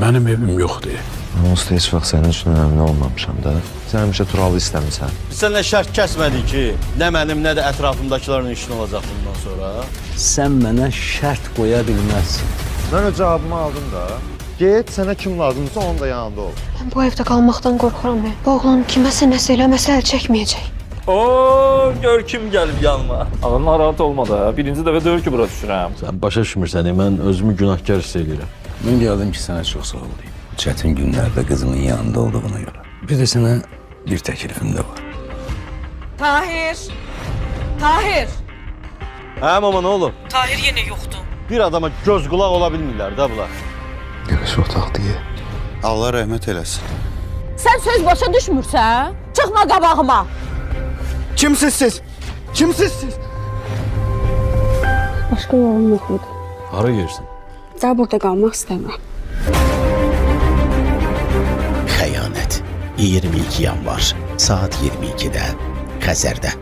Mənim evim yoxdur. Onsuz da heç vaxt sənin üçün önəmli olmamışam da. Sən həmişə Turalı istəmirsən. Biz sənlə şərt kəsmədik ki, nə mənim, nə də ətrafımdakıların işin olacaq bundan sonra. Sən mənə şərt qoya bilməzsin. Mən o cavabımı aldım da. Get, sənə kim lazımsa onun da yanında ol. Mən bu evdə qalmaqdan qorxuram. Bu oğlan kiməsə nəsə eləməsə əl çəkməyəcək. Oo, gör kim gəlib yanıma. Ağa narahat olma da. Birinci dəfə deyil ki, bura düşürəm. Sən başa düşmürsən, mən özümü günahkar hiss edirəm. Mən gəldim ki, sənə çox sağ ol deyim. Çətin günlərdə qızının yanında olduğuna görə. Bir də sənə bir təklifim də var. Tahir! Tahir! Hə, mama, nə olub? Tahir yenə yoxdur. Bir adama göz qulaq ola bilmirlər də bunlar. Göz otaq deyə. Allah rəhmət eləsin. Sən söz başa düşmürsən? Çıxma qabağıma! Kimsiz siz? Kimsiz siz? Başqa yolum yox idi. Hara yersin? Daha burada qalmaq istəmirəm. Xəyanət 22 yanvar saat 22-də Xəzərdə.